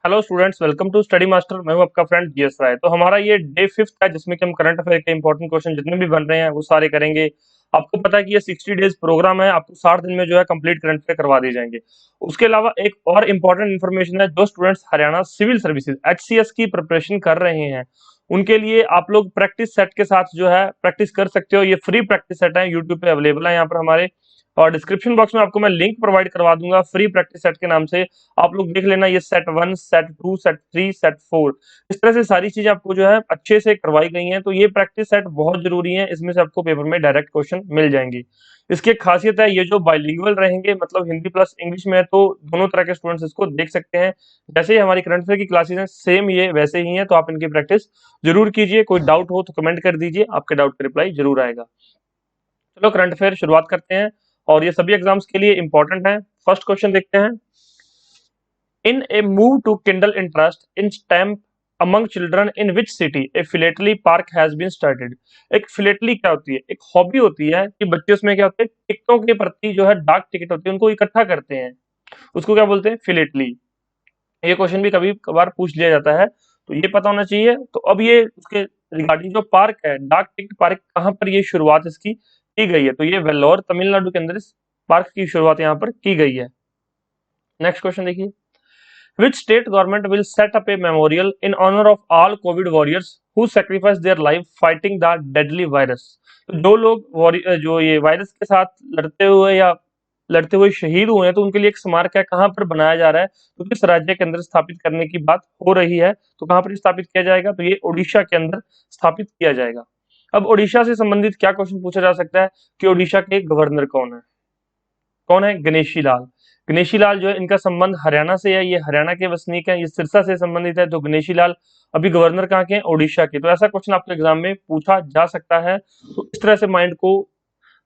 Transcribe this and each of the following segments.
Hello students, welcome to Study Master. मैं हूं आपका फ्रेंड जीएस राय। तो हमारा ये डे 5th है जिसमें कि हम करंट अफेयर के इंपॉर्टेंट क्वेश्चन जितने भी बन रहे हैं वो सारे करेंगे। आपको पता है कि ये 60 डेज प्रोग्राम है, आपको 60 दिन में जो है कंप्लीट करंट अफेयर करवा दिए जाएंगे। उसके अलावा एक और इम्पोर्टेंट इन्फॉर्मेशन है, जो students Haryana civil services HCS की प्रिपरेशन कर रहे हैं उनके लिए आप लोग प्रैक्टिस सेट के साथ जो है प्रैक्टिस कर सकते हो। ये फ्री प्रैक्टिस सेट है, यूट्यूब पे अवेलेबल है यहाँ पर हमारे, और डिस्क्रिप्शन बॉक्स में आपको मैं लिंक प्रोवाइड करवा दूंगा फ्री प्रैक्टिस सेट के नाम से। आप लोग देख लेना, ये सेट 1, सेट 2, सेट 3, सेट 4, इस तरह से सारी चीजें आपको जो है अच्छे से करवाई गई हैं। तो ये प्रैक्टिस सेट बहुत जरूरी है, इसमें से आपको पेपर में डायरेक्ट क्वेश्चन मिल जाएंगे। इसकी एक खासियत है, ये जो बाइलिंगुअल रहेंगे, मतलब हिंदी प्लस इंग्लिश में है, तो दोनों तरह के स्टूडेंट्स इसको देख सकते हैं। जैसे ही हमारी करंट अफेयर की क्लासेस हैं सेम ये वैसे ही हैं, तो आप इनकी प्रैक्टिस जरूर कीजिए। कोई डाउट हो तो कमेंट कर दीजिए, आपके डाउट का रिप्लाई जरूर आएगा। चलो करंट अफेयर शुरुआत करते हैं, और ये सभी एग्जाम्स के लिए इंपॉर्टेंट है। फर्स्ट क्वेश्चन देखते हैं। In a move to kindle interest in STEM among children, in which city a philately park has been started? एक फिलेटली क्या होती है? एक हॉबी होती है कि बच्चे उसमें क्या होते हैं, टिकटों के प्रति जो है डाक टिकट होती है उनको इकट्ठा करते हैं, उसको क्या बोलते हैं? फिलेटली। ये क्वेश्चन भी कभी कभार पूछ लिया जाता है, तो ये पता होना चाहिए। तो अब ये उसके रिगार्डिंग जो पार्क है, डाक टिकट पार्क, कहाँ पर ये शुरुआत इसकी की गई है? तो ये वेल्लोर तमिलनाडु के अंदर इस पार्क की शुरुआत यहाँ पर की गई है। नेक्स्ट क्वेश्चन देखिए। Which state government will set up a memorial in honor of all COVID warriors who sacrificed their life fighting the deadly virus? तो जो लोग जो ये वायरस के साथ लड़ते हुए शहीद हुए हैं, तो उनके लिए एक स्मारक है, कहाँ पर बनाया जा रहा है? तो किस राज्य के अंदर स्थापित करने की बात हो रही है? तो कहाँ पर स्थापित किया जाएगा? तो ये ओडिशा के अंदर स्थापित किया जाएगा। अब ओडिशा से संबंधित क्या क्वेश्चन पूछा जा सकता है कि ओडिशा के गवर्नर कौन है? कौन है? गणेशी लाल। गणेशी लाल जो है, इनका संबंध हरियाणा से है, ये हरियाणा के वसनीक हैं, ये सिरसा से संबंधित है। तो गणेशी लाल अभी गवर्नर कहाँ के हैं? ओडिशा के। तो ऐसा क्वेश्चन आपके एग्जाम में पूछा जा सकता है। तो इस तरह से माइंड को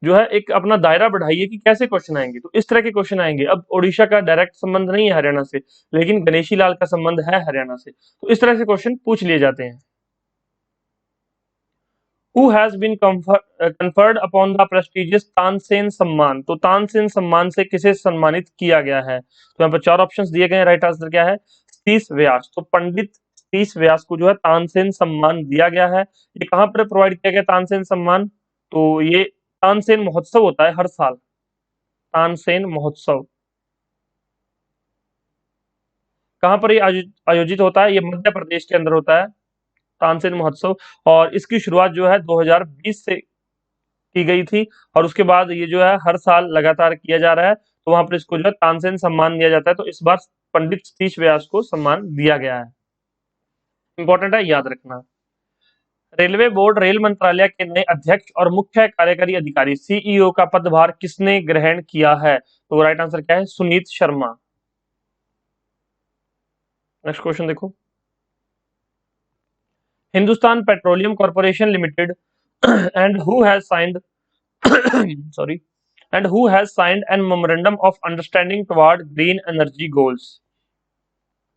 जो है एक अपना दायरा बढ़ाइए कि कैसे क्वेश्चन आएंगे। तो इस तरह के क्वेश्चन आएंगे। अब ओडिशा का डायरेक्ट संबंध नहीं है हरियाणा से, लेकिन गणेशी लाल का संबंध है हरियाणा से, तो इस तरह से क्वेश्चन पूछ लिए जाते हैं। Who has been conferred upon the prestigious Tansen सम्मान? तो तानसेन सम्मान से किसे सम्मानित किया गया है? तो यहाँ पर चार ऑप्शंस दिए गए हैं, राइट आंसर क्या है? सतीश व्यास। तो पंडित सतीश व्यास को जो है तानसेन सम्मान दिया गया है। ये कहाँ पर प्रोवाइड किया गया तानसेन सम्मान? तो ये तानसेन महोत्सव होता है हर साल। तानसेन महोत्सव कहाँ पर ये आयोजित होता है? ये मध्य प्रदेश के अंदर होता है, तानसेन महोत्सव। और इसकी शुरुआत जो है 2020 से की गई थी, और उसके बाद ये जो है हर साल लगातार किया जा रहा है। तो वहां पर इसको जो है तानसेन सम्मान दिया जाता है। तो इस बार पंडित सतीश व्यास को सम्मान दिया गया है। इंपॉर्टेंट है, याद रखना। रेलवे बोर्ड रेल मंत्रालय के नए अध्यक्ष और मुख्य कार्यकारी अधिकारी सीईओ का पदभार किसने ग्रहण किया है? तो राइट आंसर क्या है? सुनीत शर्मा। नेक्स्ट क्वेश्चन देखो। Hindustan petroleum corporation limited and who has signed sorry and who has signed an memorandum of understanding toward green energy goals?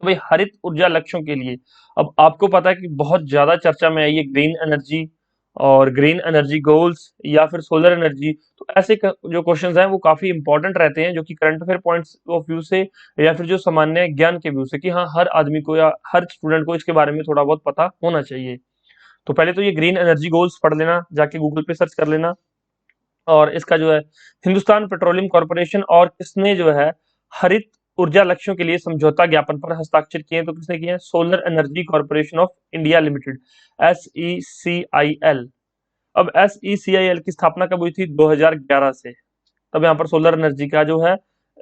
तो भाई हरित ऊर्जा लक्ष्यों के लिए, अब आपको पता है कि बहुत ज्यादा चर्चा में आई है ग्रीन एनर्जी और ग्रीन एनर्जी गोल्स या फिर सोलर एनर्जी। तो ऐसे जो क्वेश्चंस हैं वो काफी इंपॉर्टेंट रहते हैं, जो कि current affair points of view से या फिर जो सामान्य ज्ञान के व्यू से, कि हाँ हर आदमी को या हर स्टूडेंट को इसके बारे में थोड़ा बहुत पता होना चाहिए। तो पहले तो ये ग्रीन एनर्जी गोल्स पढ़ लेना, जाके गूगल पे सर्च कर लेना। और इसका जो है हिंदुस्तान पेट्रोलियम कॉर्पोरेशन और किसने जो है हरित ऊर्जा लक्ष्यों के लिए समझौता ज्ञापन पर हस्ताक्षर किए? तो किसने किए हैं? Solar energy corporation of India limited, SECIL। अब SECIL की स्थापना कब हुई थी? 2011 से। तब यहाँ पर सोलर एनर्जी का जो है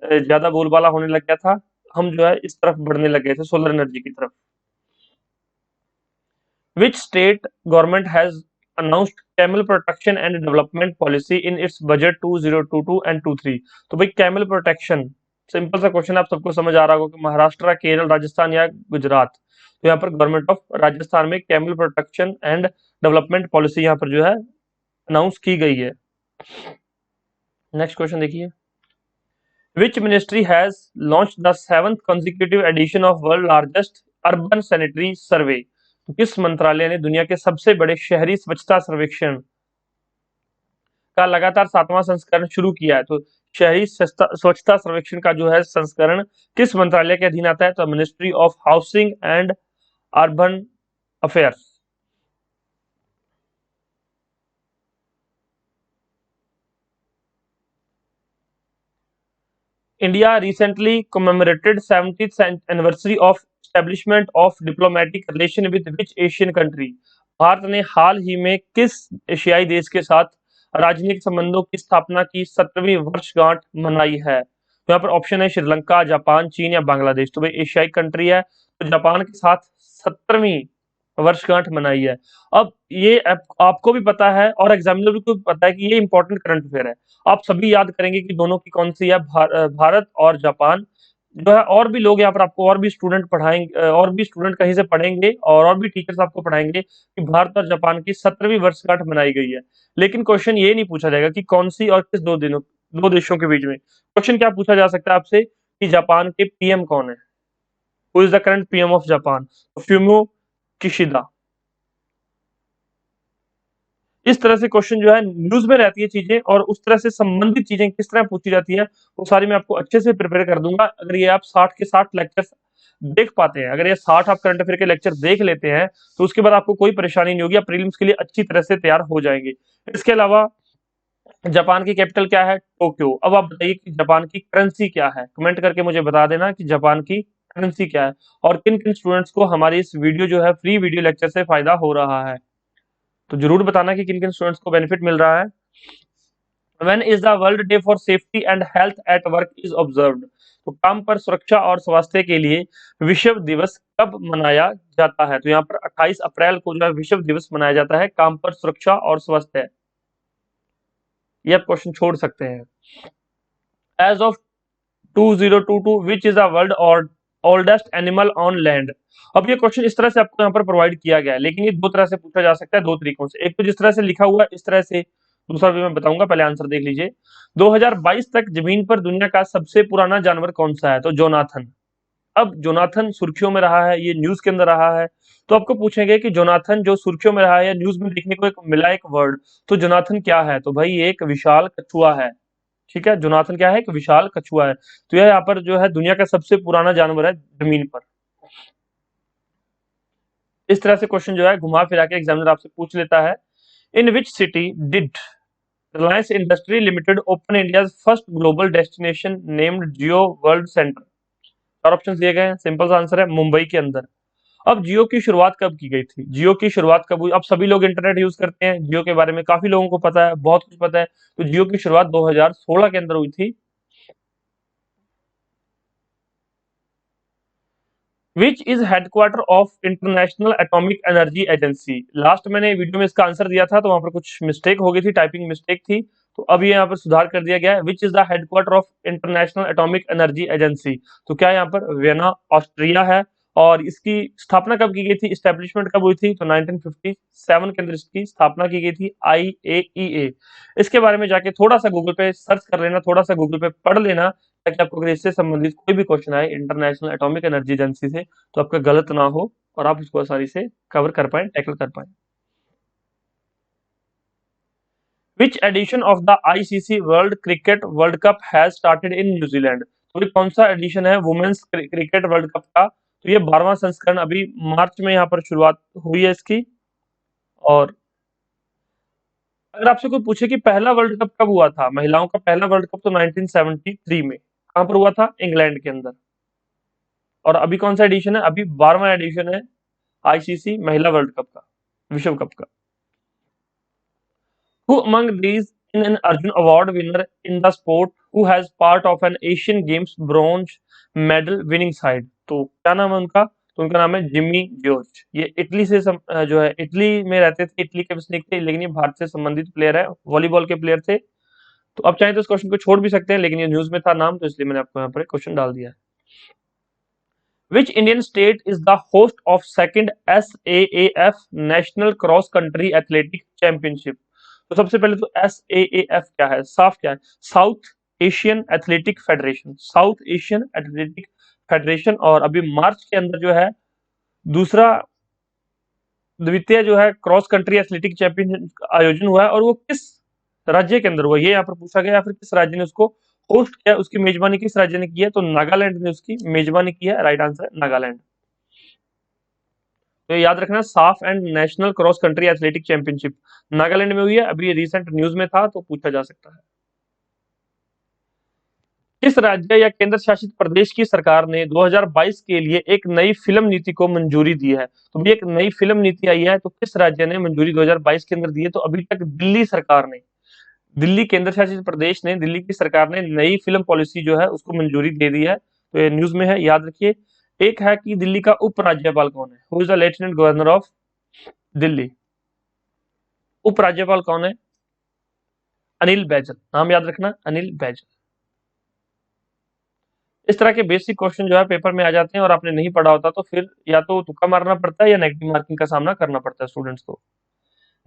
ज्यादा बोलबाला होने लग गया था, हम जो है इस तरफ बढ़ने लग गए थे, सोलर एनर्जी की तरफ। Which state government has announced camel protection and development policy in its budget 2022 and 23? तो भाई कैमल प्रोटेक्शन, सिंपल सा क्वेश्चन, आप सबको समझ आ रहा होगा कि महाराष्ट्र, केरल, राजस्थान या गुजरात। तो यहाँ पर गवर्नमेंट ऑफ राजस्थान में camel protection and development policy यहाँ पर जो है अनाउंस की गई है। नेक्स्ट क्वेश्चन देखिए। Which ministry has launched the 7th consecutive edition of world largest urban sanitary survey? तो किस मंत्रालय ने दुनिया के सबसे बड़े शहरी स्वच्छता सर्वेक्षण का लगातार 7वां संस्करण शुरू किया है? तो शहरी स्वच्छता सर्वेक्षण का जो है संस्करण किस मंत्रालय के अधीन आता है? तो ministry of housing and urban affairs. India recently commemorated 70th anniversary of establishment of diplomatic relation with which Asian country? Bharat ने हाल ही में किस एशियाई देश के साथ राजनीतिक संबंधों की स्थापना की 17वीं वर्षगांठ मनाई है? तो यहाँ पर ऑप्शन है श्रीलंका, जापान, चीन या बांग्लादेश। तो भाई एशियाई कंट्री है, तो जापान के साथ 17वीं वर्षगांठ मनाई है। अब ये आपको भी पता है और एग्जामिनर को भी पता है कि ये इंपॉर्टेंट करंट अफेयर है। आप सभी याद करेंगे कि दोनों की कौन सी है, भारत और जापान जो है। और भी लोग यहाँ पर आपको और भी स्टूडेंट पढ़ाएंगे, और भी स्टूडेंट कहीं से पढ़ेंगे और भी टीचर्स आपको पढ़ाएंगे कि भारत और जापान की 17वीं वर्षगांठ मनाई गई है। लेकिन क्वेश्चन ये नहीं पूछा जाएगा कि कौन सी और किस दो देशों के बीच में। क्वेश्चन क्या पूछा जा सकता है आपसे कि जापान के पीएम कौन है? Who is the current PM of Japan? Fumio Kishida. इस तरह से क्वेश्चन जो है न्यूज में रहती है चीजें, और उस तरह से संबंधित चीजें किस तरह पूछी जाती है वो सारी मैं आपको अच्छे से प्रिपेयर कर दूंगा। अगर ये आप 60 के 60 लेक्चर देख पाते हैं, अगर ये 60 आप करंट अफेयर के लेक्चर देख लेते हैं, तो उसके बाद आपको कोई परेशानी नहीं होगी, आप प्रीलिम्स के लिए अच्छी तरह से तैयार हो जाएंगे। इसके अलावा जापान की कैपिटल क्या है? टोक्यो। अब आप बताइए कि जापान की करेंसी क्या है? कमेंट करके मुझे बता देना कि जापान की करेंसी क्या है, और किन किन स्टूडेंट्स को हमारी इस वीडियो जो है फ्री वीडियो लेक्चर से फायदा हो रहा है। तो जरूर बताना कि किन किन स्टूडेंट्स को बेनिफिट मिल रहा है। When is the World Day for Safety and Health at Work is observed? तो काम पर सुरक्षा और स्वास्थ्य के लिए विश्व दिवस कब मनाया जाता है? तो यहाँ पर 28 अप्रैल को जो है विश्व दिवस मनाया जाता है काम पर सुरक्षा और स्वास्थ्य। ये आप क्वेश्चन छोड़ सकते हैं। As of 2022 which is the world or oldest animal on land? अब ये क्वेश्चन इस तरह से आपको यहाँ पर प्रोवाइड किया गया है, लेकिन ये दो तरह से पूछा जा सकता है, दो तरीकों से। एक तो जिस तरह से लिखा हुआ है इस तरह से, दूसरा भी मैं बताऊंगा, पहले आंसर देख लीजिए। 2022 तक जमीन पर दुनिया का सबसे पुराना जानवर कौन सा है? तो जोनाथन। अब जोनाथन सुर्खियों में रहा है, ये न्यूज के अंदर रहा है, तो आपको पूछेंगे कि जोनाथन जो सुर्खियों में रहा है या न्यूज में देखने को एक मिला एक वर्ड, तो जोनाथन क्या है? तो भाई ये एक विशाल कछुआ है। ठीक है, जोनाथन क्या है? एक विशाल कछुआ है। तो यह यहाँ पर जो है दुनिया का सबसे पुराना जानवर है जमीन पर। इस तरह से क्वेश्चन जो है घुमा फिरा के एग्जामिनर आपसे पूछ लेता है। In which city did Reliance industry limited open India first global destination named Jio world centre? चार ऑप्शन दिए गए हैं, सिंपल सा आंसर है मुंबई के अंदर। अब जियो की शुरुआत कब की गई थी? जियो की शुरुआत कब हुई? अब सभी लोग इंटरनेट यूज करते हैं, जियो के बारे में काफी लोगों को पता है, बहुत कुछ पता है। तो जियो की शुरुआत 2016 के अंदर हुई थी। Which is headquarter of international atomic energy agency? Last मैंने वीडियो में इसका आंसर दिया था, तो वहां पर कुछ मिस्टेक हो गई थी, टाइपिंग मिस्टेक थी, तो अब ये यहाँ पर सुधार कर दिया गया है। Which is the headquarter of international atomic energy agency? तो क्या यहाँ पर वियना ऑस्ट्रिया है, और इसकी स्थापना कब की गई थी, स्टैब्लिशमेंट कब हुई थी? तो 1957 के अंदर इसकी स्थापना की गई थी, IAEA। इसके बारे में जाके थोड़ा सा गूगल पे सर्च कर लेना, थोड़ा सा गूगल पे पढ़ लेना, ताकि आपको अगर इससे संबंधित कोई भी क्वेश्चन आए इंटरनेशनल एटॉमिक एनर्जी एजेंसी से, तो आपका गलत ना हो और आप उसको आसानी से कवर कर पाए, टैकल कर पाए। Which edition of the ICC world cricket world cup has started in New Zealand? तो ये कौन सा एडिशन है वुमेन्स क्रिकेट वर्ल्ड कप का? तो ये 12वां संस्करण अभी मार्च में यहाँ पर शुरुआत हुई है इसकी। और अगर आपसे कोई पूछे कि पहला वर्ल्ड कप कब हुआ था, महिलाओं का पहला वर्ल्ड कप, तो 1973 में। कहां पर हुआ था? इंग्लैंड के अंदर। और अभी कौन सा एडिशन है? अभी 12वां एडिशन है ICC महिला वर्ल्ड कप का, विश्व कप का। Who among these in an Arjun Award winner in the sport who has part of an Asian Games bronze medal winning side? तो क्या नाम है उनका? तो उनका नाम है जिम्मी जॉर्ज। ये इटली से जो है इटली में रहते थे, इटली के वसनीक थे, लेकिन ये भारत से संबंधित प्लेयर है, वॉलीबॉल के प्लेयर थे। तो अब चाहे तो इस क्वेश्चन को छोड़ भी सकते हैं, लेकिन ये न्यूज में था नाम, तो इसलिए मैंने आपको यहाँ पर क्वेश्चन डाल दिया है। Which Indian state is the host of second SAAF National Cross Country Athletic Championship? तो सबसे पहले तो SAAF क्या है, साफ क्या है? South Asian athletic federation, south Asian athletic federation. और अभी मार्च के अंदर जो है दूसरा द्वितीय जो है क्रॉस कंट्री एथलेटिक चैंपियनशिप आयोजन हुआ है, और वो किस राज्य के अंदर हुआ, ये यहाँ पर पूछा गया, या फिर किस राज्य ने उसको होस्ट किया है, उसकी मेजबानी किस राज्य ने की है? तो नागालैंड ने उसकी मेजबानी की है। राइट आंसर है नागालैंड। तो ये याद रखना, साफ and national cross country athletic championship Nagaland में हुई है। अभी रिसेंट न्यूज में था तो पूछा जा सकता है। किस राज्य या केंद्र शासित प्रदेश की सरकार ने 2022 के लिए एक नई फिल्म नीति को मंजूरी दी है? तो भी एक नई फिल्म नीति आई है, तो किस राज्य ने मंजूरी 2022 के अंदर दी है? तो अभी तक दिल्ली सरकार ने, दिल्ली केंद्र शासित प्रदेश ने, दिल्ली की सरकार ने नई फिल्म पॉलिसी जो है उसको मंजूरी दे दी है। तो ये न्यूज में है, याद रखिए। एक है कि दिल्ली का उपराज्यपाल कौन है? Who is the lieutenant governor of Delhi? उपराज्यपाल कौन है? अनिल बैजल। नाम याद रखना, अनिल बैजल। इस तरह के बेसिक क्वेश्चन जो है पेपर में आ जाते हैं और आपने नहीं पढ़ा होता तो फिर या तो तुक्का मारना पड़ता है या नेगेटिव मार्किंग का सामना करना पड़ता है स्टूडेंट्स को।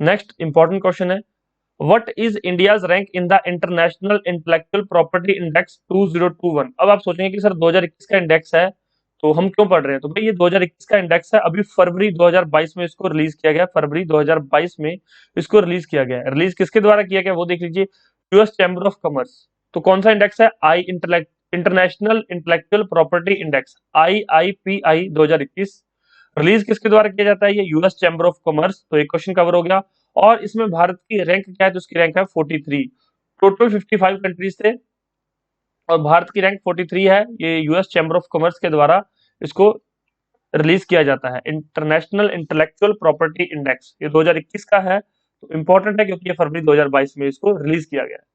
नेक्स्ट इंपॉर्टेंट क्वेश्चन है, what is India's rank in the international intellectual property index 2021? अब आप सोचेंगे कि सर 2021 का इंडेक्स है तो हम क्यों पढ़ रहे हैं? तो भाई ये 2021 का इंडेक्स है, अभी फरवरी 2022 में इसको रिलीज किया गया। फरवरी 2022 में इसको रिलीज किया गया है। रिलीज किसके द्वारा किया गया वो देख लीजिए, यूएस चैम्बर ऑफ कॉमर्स। तो कौन सा इंडेक्स है? International intellectual property index, IIPI 2021। Release किसके द्वारा किया जाता है? ये यूएस चैम्बर ऑफ कॉमर्स। तो एक क्वेश्चन कवर हो गया। और इसमें भारत की रैंक क्या है? तो उसकी रैंक है 43। टोटल 55 कंट्रीज थे और भारत की रैंक 43 है। ये यूएस चैम्बर ऑफ कॉमर्स के द्वारा इसको रिलीज किया जाता है, इंटरनेशनल इंटेलेक्चुअल प्रॉपर्टी इंडेक्स। ये 2021 का है, तो इंपॉर्टेंट है क्योंकि ये फरवरी 2022 में इसको रिलीज किया गया है।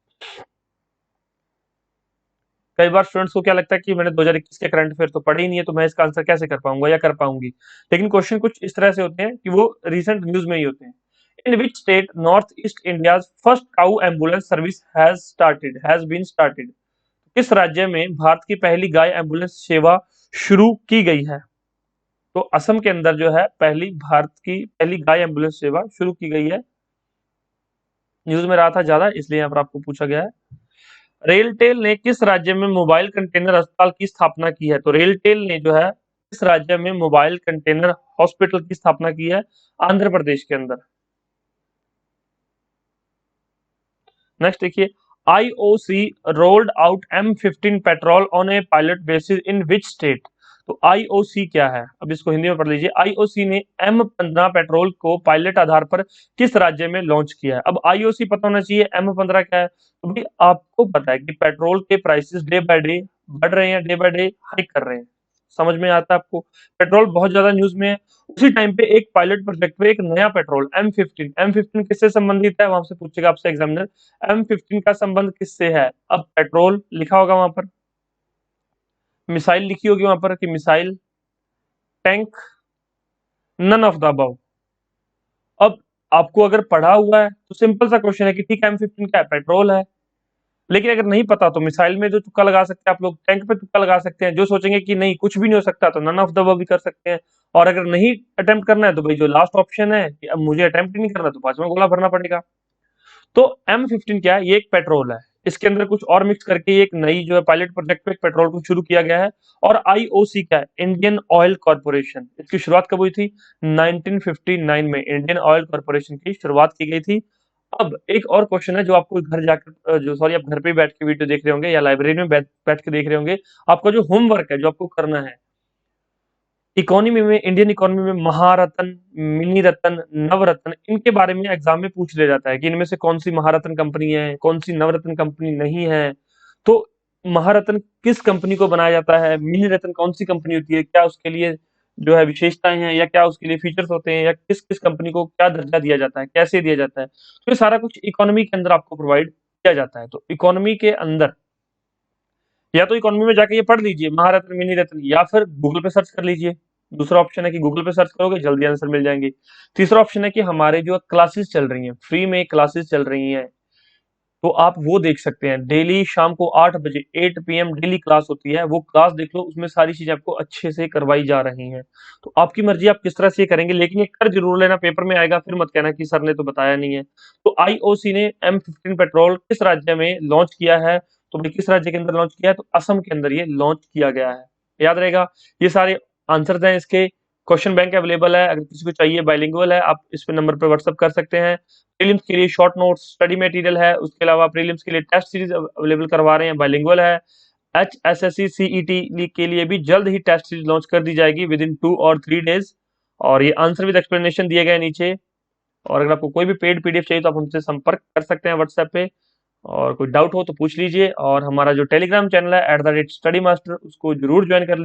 कई बार स्टूडेंट्स को क्या लगता है कि मैंने 2021 के करंट अफेयर तो पढ़े ही नहीं है, तो मैं इसका आंसर कैसे कर पाऊंगा या कर पाऊंगी? लेकिन क्वेश्चन कुछ इस तरह से होते हैं कि वो रिसेंट न्यूज में ही होते हैं। In which state north east India's first cow ambulance service has been started? किस राज्य में भारत की पहली गाय एम्बुलेंस सेवा शुरू की गई है? तो असम के अंदर जो है भारत की पहली गाय एम्बुलेंस सेवा शुरू की गई है। न्यूज में रहा था ज्यादा, इसलिए यहाँ पर आपको पूछा गया है। रेलटेल ने किस राज्य में मोबाइल कंटेनर अस्पताल की स्थापना की है? तो रेलटेल ने जो है किस राज्य में मोबाइल कंटेनर हॉस्पिटल की स्थापना की है? आंध्र प्रदेश के अंदर। नेक्स्ट देखिए, IOC rolled out M15 petrol on A pilot basis in which state? तो IOC क्या है? अब इसको हिंदी में पढ़ लीजिए। IOC ने M15 पेट्रोल को पायलट आधार पर किस राज्य में लॉन्च किया है? अब IOC पता होना चाहिए, M15 क्या है? तो भाई आपको पता है कि पेट्रोल के प्राइसेस डे बाय डे बढ़ रहे हैं, डे बाय डे हाइक कर रहे हैं। समझ में आता है आपको? पेट्रोल बहुत ज्यादा न्यूज में है। उसी टाइम पे एक पायलट प्रोजेक्ट पे एक नया पेट्रोल M15 किससे संबंधित है? वहां से पूछेगा आपसे एग्जामिनर, M15 का संबंध किससे है? अब पेट्रोल लिखा होगा वहां पर, मिसाइल लिखी होगी वहां पर कि missile, tank, none of the above. अब आपको अगर पढ़ा हुआ है तो सिंपल सा क्वेश्चन है कि ठीक है M15 क्या है? पेट्रोल है। लेकिन अगर नहीं पता तो मिसाइल में जो तुक्का लगा सकते हैं आप लोग, टैंक पे तुक्का लगा सकते हैं। जो सोचेंगे कि नहीं कुछ भी नहीं हो सकता तो नन ऑफ द अबव भी कर सकते हैं। और अगर नहीं अटेम्प्ट करना है तो भाई जो लास्ट ऑप्शन है कि अब मुझे अटेम्प्ट ही नहीं करना तो पांचवा गोला भरना पड़ेगा। तो M15 क्या है? ये एक पेट्रोल है। इसके अंदर कुछ और मिक्स करके एक नई जो है पायलट प्रोजेक्ट पे एक पेट्रोल को शुरू किया गया है। और IOC क्या है? Indian oil corporation. इसकी शुरुआत कब हुई थी? 1959 में इंडियन ऑयल कॉर्पोरेशन की शुरुआत की गई थी। अब एक और क्वेश्चन है जो आपको घर जाकर जो सॉरी आप घर पे बैठ के वीडियो देख रहे होंगे या लाइब्रेरी में बैठ के देख रहे होंगे। आपका जो होमवर्क है जो आपको करना है, इकोनॉमी में, इंडियन इकोनॉमी में महारत्न, मिनी रत्न, नवरत्न, इनके बारे में एग्जाम में पूछ लिया जाता है कि इनमें से कौन सी महारत्न कंपनी है, कौन सी नवरत्न कंपनी नहीं है। तो महारत्न किस कंपनी को बनाया जाता है? मिनी रत्न कौन सी कंपनी होती है? क्या उसके लिए जो है विशेषताएं हैं या क्या उसके लिए फीचर्स होते हैं या किस किस कंपनी को क्या दर्जा दिया जाता है, कैसे दिया जाता है? तो ये सारा कुछ इकोनॉमी के अंदर आपको प्रोवाइड किया जाता है। तो इकोनॉमी के अंदर या तो इकोनॉमी में जाके ये पढ़ लीजिए महारत्न, मिनी रत्न, या फिर गूगल पे सर्च कर लीजिए। दूसरा ऑप्शन है कि गूगल पे सर्च करोगे जल्दी आंसर मिल जाएंगे। तीसरा ऑप्शन है कि हमारे जो क्लासेस चल रही हैं, फ्री में क्लासेस चल रही हैं, तो आप वो देख सकते हैं। डेली शाम को 8 बजे 8 PM डेली क्लास होती है, वो क्लास देख लो, उसमें सारी चीजें आपको अच्छे से करवाई जा रही हैं। तो आपकी मर्जी आप किस तरह से ये करेंगे, लेकिन ये कर जरूर लेना, पेपर में आएगा फिर मत कहना कि सर ने तो बताया नहीं है। तो IOC ने M15 पेट्रोल किस राज्य में लॉन्च किया है? तो भाई किस राज्य के अंदर लॉन्च किया है? तो असम के अंदर ये लॉन्च किया गया है। याद रहेगा, ये सारे आंसर हैं इसके। क्वेश्चन बैंक अवेलेबल है, अगर किसी को चाहिए बाइलिंगुअल है, आप इस पे नंबर पे व्हाट्सएप कर सकते हैं। प्रीलिम्स के लिए शॉर्ट नोट्स, स्टडी मटेरियल है, उसके अलावा प्रीलिम्स के लिए टेस्ट सीरीज अवेलेबल करवा रहे हैं, बाइलिंगुअल है। HSSC CET के लिए भी जल्द ही टेस्ट सीरीज लॉन्च कर दी जाएगी विद इन 2 और 3 डेज, और ये आंसर विद एक्सप्लेनेशन दिए गए नीचे। और अगर आपको कोई भी पेड PDF चाहिए तो आप हमसे संपर्क कर सकते हैं व्हाट्सएप पे, और कोई डाउट हो तो पूछ लीजिए। और हमारा जो टेलीग्राम चैनल है @studymaster, उसको जरूर ज्वाइन कर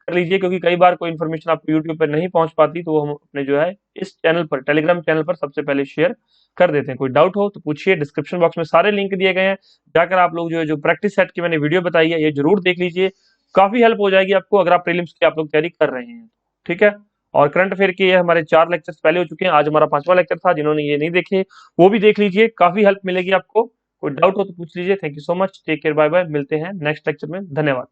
लीजिए, क्योंकि कई बार कोई इन्फॉर्मेशन आपको यूट्यूब पर नहीं पहुंच पाती, तो हम अपने जो है इस चैनल पर, टेलीग्राम चैनल पर सबसे पहले शेयर कर देते हैं। कोई डाउट हो तो पूछिए, डिस्क्रिप्शन बॉक्स में सारे लिंक दिए गए हैं, जाकर आप लोग जो प्रैक्टिस सेट की मैंने वीडियो बताई है ये जरूर देख लीजिए। काफी हेल्प हो जाएगी आपको अगर आप प्रीलिम्स की आप लोग तैयारी कर रहे हैं, ठीक है। और करंट अफेयर के ये हमारे 4 लेक्चर्स पहले हो चुके हैं, आज हमारा 5वां लेक्चर था, जिन्होंने ये नहीं देखे वो भी देख लीजिए, काफी हेल्प मिलेगी आपको। कोई डाउट हो तो पूछ लीजिए। Thank you so much, take care, bye bye, मिलते हैं नेक्स्ट लेक्चर में, धन्यवाद।